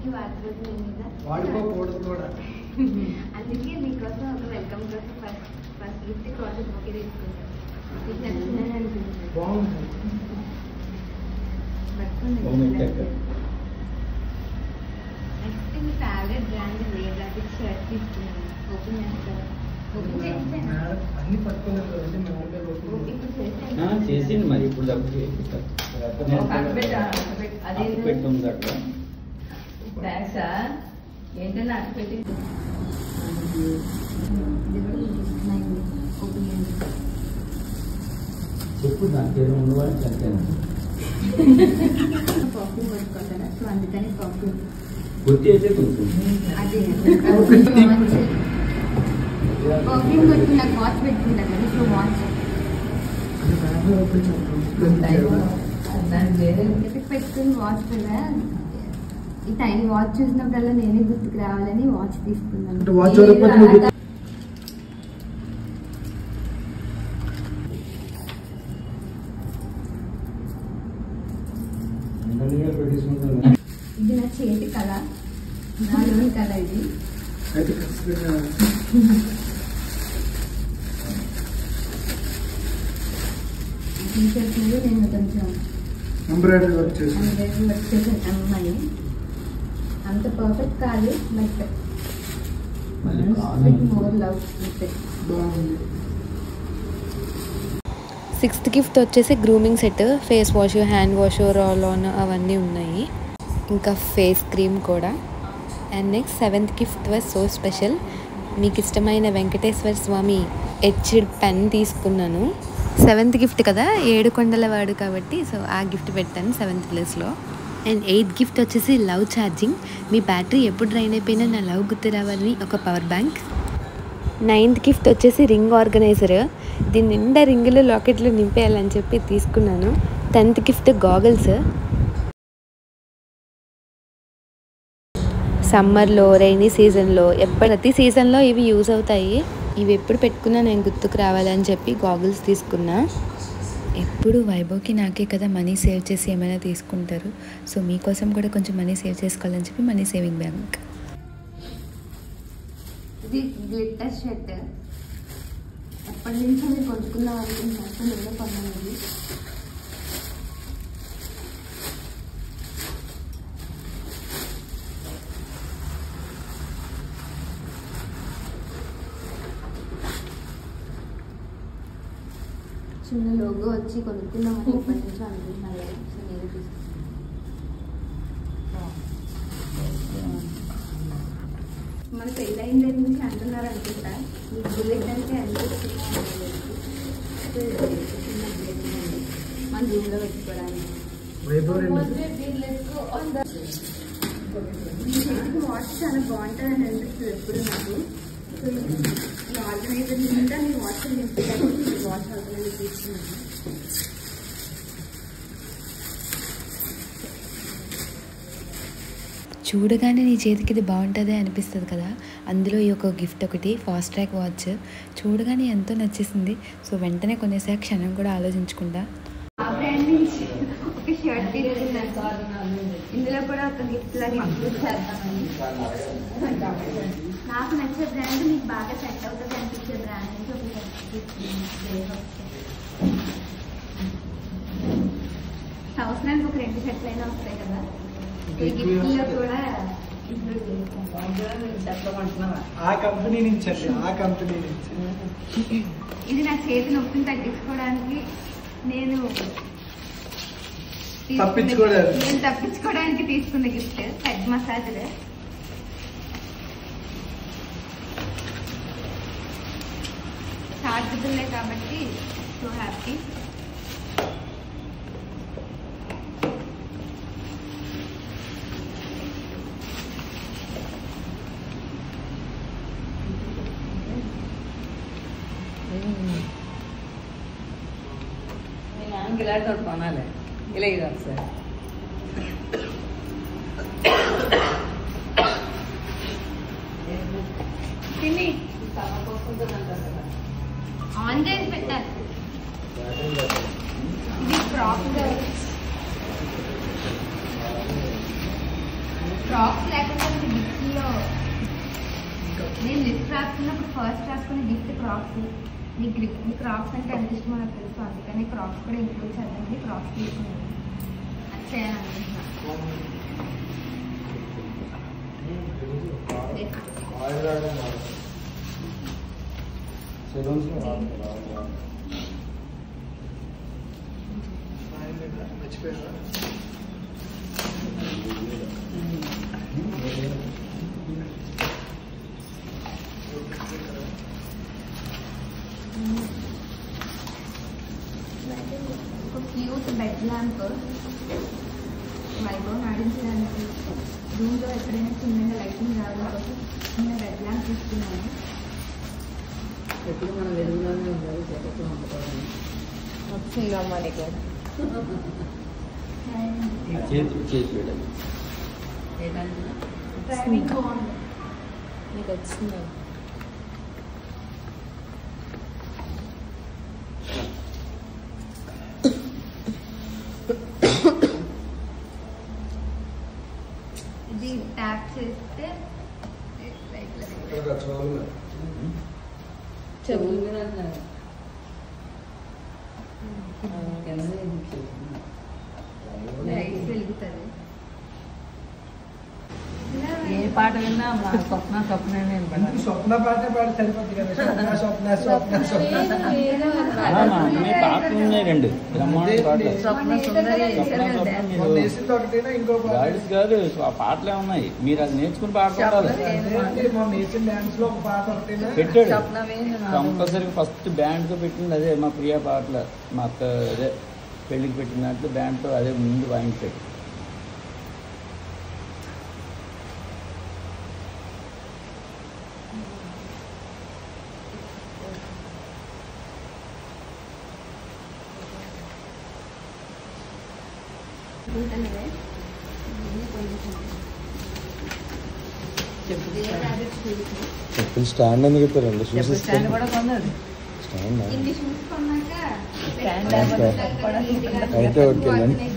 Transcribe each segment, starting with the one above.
కి వాడుతుంది మీద వాడుకోకూడదు కూడా. అందుకే మీకోసం ఒక వెల్కమ్ కోసం ఫస్ట్ గిఫ్ట్ కాటన్ బొకే తీసుకుంటాం. మీకు నచ్చిందని అనుకుంటున్నాను. బాగుంది. నెక్స్ట్ మీ ఫేవరెట్ బ్రాండ్ లేదర్ షర్ట్ తీసుకున్నాను. ఓపెన్ చేస్తారా? ఓపెన్ చేస్తాను. అన్ని పట్టుకోలేదు చేసింది మరి ఇప్పుడు పెట్టుంది అక్కడ ఏంటన్నా అటు పెట్టి చెప్పు దానికి ఏదో ఉండవని చెప్పాను. పర్ఫ్యూమ్ పట్టుకుంటారా? సో అందుకని పర్ఫ్యూమ్ గుర్తు అయితే కొంచెం అదే పర్ఫ్యూమ్ పెట్టుకుని నాకు వాచ్ పెట్టుకుంటాను కదా. సో వాచ్ పెట్టుకుని వాచ్ కదా. ఈ టైం వాచ్ చూసినప్పుడల్లా నేనే గుర్తుకు రావాలని వాచ్ తీసుకున్నాను. ఇది నా చేతి కళ, నాలోని కళ. ఇది టీషర్ట్ మీద నేను కొంచెం ఎంబ్రాయిడరీ వర్క్ చేసాను. అమ్మాయి అంత పర్ఫెక్ట్ కాదు, but more love. Sixth gift వచ్చేసి grooming set, face wash, hand wash, roll on అవన్నీ ఉన్నాయి, ఇంకా ఫేస్ క్రీమ్ కూడా. And next seventh gift was so special. మీకు ఇష్టమైన వెంకటేశ్వర స్వామి ఎచ్డ్ పెన్ తీసుకున్నాను. సెవెంత్ గిఫ్ట్ కదా, 7 కొండల వాడు కాబట్టి సో ఆ గిఫ్ట్ పెట్టాను 7th ప్లేస్లో. అండ్ 8th గిఫ్ట్ వచ్చేసి లవ్ ఛార్జింగ్. మీ బ్యాటరీ ఎప్పుడు డ్రైన్ అయిపోయినా నా లవ్ గుర్తు రావాలని ఒక పవర్ బ్యాంక్. 9th గిఫ్ట్ వచ్చేసి రింగ్ ఆర్గనైజర్. దీని నిండా రింగులు లాకెట్లు నింపేయాలని చెప్పి తీసుకున్నాను. 10th gift goggles. సమ్మర్లో, రైనీ సీజన్లో, ప్రతి సీజన్లో ఇవి యూజ్ అవుతాయి. ఇవి ఎప్పుడు పెట్టుకున్నా నేను గుర్తుకు రావాలని చెప్పి గాగుల్స్ తీసుకున్నా. ఎప్పుడు వైభవ్కి నాకే కదా మనీ సేవ్ చేసి ఏమైనా తీసుకుంటారు. సో మీకోసం కూడా కొంచెం మనీ సేవ్ చేసుకోవాలని చెప్పి మనీ సేవింగ్ బ్యాంక్. ఇది గ్లిట్టర్ షర్ట్. ఎప్పటి నుంచో నేను కొనుక్కున్నాం అనుకుంటున్నాను. నేనే కొన్నాను. ఇది చిన్న లోగో వచ్చి కొనుక్కున్నామని ఎప్పటి నుంచో అనుకుంటున్నాను. సో నేనే తీసుకున్నాను. మన పెళ్ళైన దగ్గర నుంచి అంటున్నారు అనుకుంటా, మీకు బుల్లెట్ అంటే అనిపిస్తుంది మన రూమ్లో పెట్టుకోవడానికి. వాచ్ చాలా బాగుంటుంది అని అనిపిస్తుంది ఎప్పుడు నాకు. సో ఈ ఆర్గనైజర్ నిండా నేను వాచ్ నింపుతాను. వాచ్ ఆర్గనైజర్ తీసుకున్నాను. చూడగానే నీ చేతికి ఇది బాగుంటుందే అనిపిస్తుంది కదా. అందులో ఈ ఒక గిఫ్ట్ ఒకటి ఫాస్ట్ ట్రాక్ వాచ్ చూడగానే ఎంతో నచ్చేసింది. సో వెంటనే కొనేసా, క్షణం కూడా ఆలోచించకుండా. ఆ బ్రాండ్ నుంచి ఒక షర్ట్ తీసుకున్నాను. ఇందులో కూడా ఒక గిఫ్ట్ లాగా ఇంక్లూడ్ చేద్దామని. నాకు నచ్చే బ్రాండ్ మీకు బాగా సెట్ అవుతుంది అనిపించే బ్రాండ్ నుంచి ఒక షర్ట్ తీసుకున్నాను. సంవత్సరానికి ఒక 2 షర్ట్లు అయినా వస్తాయి కదా. ఈ గిఫ్ట్లో కూడా ఇంక్లూడ్ చేస్తాను. ఆ కంపెనీ నుంచి ఇది నా చేతి నొప్పిని తగ్గించుకోవడానికి నేను తప్పించుకోవడానికి తీసుకున్న గిఫ్ట్ హెడ్ మసాజర్. చార్జబుల్లే కాబట్టి సో హ్యాపీ. కొనాలి ఇలా ఇది ఒకసారి తిని ఆన్ చేసి పెట్టారు. ఇది ఫ్రాక్ క్రాక్స్ లేకుండా గిఫ్ట్లో నేను లిస్ట్ రాసుకున్నప్పుడు ఫస్ట్ రాసుకున్న గిఫ్ట్ క్రాక్స్. మీ క్రాక్స్ అంటే ఎంత ఇష్టమో నాకు తెలుసు, అందుకని క్రాక్స్ కూడా ఇంక్లూడ్ చేద్దామని క్రాక్స్ తీసుకున్నాను. అది చేయాలనుకుంటున్నాను. ఒక క్యూట్ బెడ్ ల్యాంప్ వైభవం ఆడించడానికి రూమ్లో ఎక్కడైనా చిన్నగా లైటింగ్ రావడం కోసం చిన్న బెడ్ ల్యాంప్ తీసుకున్నాను. ఎప్పుడు మనం వెలుగులోనే ఉండాలి, చక్కగా ఉండాలి. వచ్చిందమ్మా నీకు చేతి పెట్టాలి. డ్రైవింగ్ బాగుంది. నీకు వచ్చిందా? ఇది ట్యాప్ చేస్తే చెవుల మీద లైట్ వెలుగుతుంది. ఏ పాట విన్నా మా స్వప్న స్వప్నే వినపడాలి. స్వప్న పాటే పాడి సరిపోద్ది కదా. స్వప్న స్వప్న స్వప్న స్వప్న పాటలు ఉన్నాయి 2 బ్రహ్మాండ పాటలు. స్వప్న సుందరి మొన్న వేసింది ఒకటేనా ఇంకో పాట? గాయస్ కాదు, ఆ పాటలే ఉన్నాయి. మీరు అది నేర్చుకుని పాడుకోవాలి. అదేంటి మొన్న వేసిన డాన్స్ లో ఒక పాట ఒకటేనా? పెట్టాడు స్వప్నమే కంపల్సరీ. ఫస్ట్ బ్యాండ్తో పెట్టింది అదే మా ప్రియ పాటలు. మా అక్క అదే పెళ్ళికి పెట్టిన దాంట్లో బ్యాండ్తో అదే ముందు వాయించాడు. చెప్పులు స్టాండ్ ఎందుకు పెట్టారండి? షూస్ స్టాండ్ కూడా కొన్నది. స్టాండ్ ఇన్ని షూస్ కొన్నాక స్టాండ్ అయితే ఓకే అండి.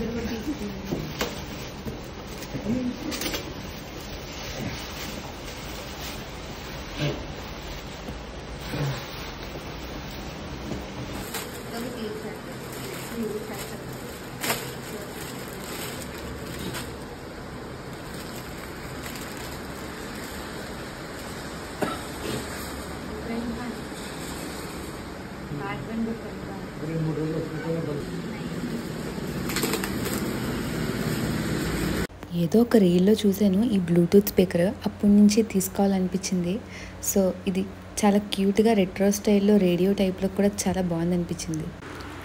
ఏదో ఒక రీల్లో చూశాను ఈ బ్లూటూత్ స్పీకర్, అప్పటి నుంచి తీసుకోవాలనిపించింది. సో ఇది చాలా క్యూట్గా రెట్రో స్టైల్లో రేడియో టైప్లో కూడా చాలా బాగుంది అనిపించింది.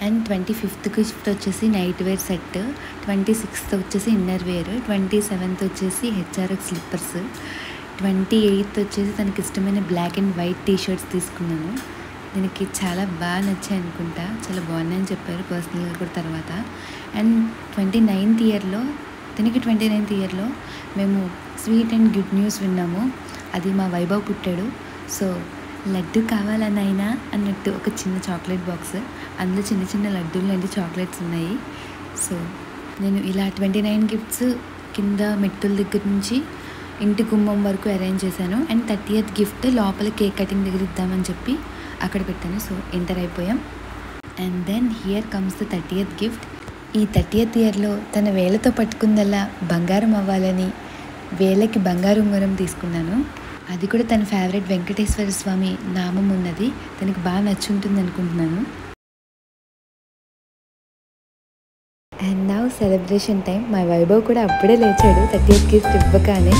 అండ్ 25th గిఫ్ట్ వచ్చేసి నైట్ వేర్ సెట్, 26th వచ్చేసి ఇన్నర్ వేర్, 27th వచ్చేసి హెచ్ఆర్ఎక్స్ స్లిప్పర్స్, 28th వచ్చేసి తనకి ఇష్టమైన బ్లాక్ అండ్ వైట్ టీషర్ట్స్ తీసుకున్నాను. దీనికి చాలా బాగా నచ్చాయి అనుకుంటా, చాలా బాగున్నాయని చెప్పారు పర్సనల్గా కూడా తర్వాత. అండ్ 29th ఇయర్లో తనకి 29th ఇయర్లో మేము స్వీట్ అండ్ గుడ్ న్యూస్ విన్నాము. అది మా వైభవ్ పుట్టాడు. సో లడ్డు కావాలనైనా అన్నట్టు ఒక చిన్న చాక్లెట్ బాక్స్, అందులో చిన్న చిన్న లడ్డూలు లాంటి చాక్లెట్స్ ఉన్నాయి. సో నేను ఇలా 29 గిఫ్ట్స్ కింద మెట్టుల దగ్గర నుంచి ఇంటి గుమ్మం వరకు అరేంజ్ చేశాను. అండ్ 30th గిఫ్ట్ లోపల కేక్ కటింగ్ దగ్గర ఇద్దామని చెప్పి అక్కడ పెట్టాను. సో ఎంటర్ అయిపోయాం. And then here comes the 30th gift. ఈ 30th ఇయర్లో తన వేలతో పట్టుకుందల్లా బంగారం అవ్వాలని వేలకి బంగారు ఉంగరం తీసుకున్నాను. అది కూడా తన ఫేవరెట్ వెంకటేశ్వర స్వామి నామం ఉన్నది. తనకి బాగా నచ్చుంటుంది అనుకుంటున్నాను. And now celebration time. మా వైభవ్ కూడా అప్పుడే లేచాడు 30th గిఫ్ట్ ఇవ్వగానే.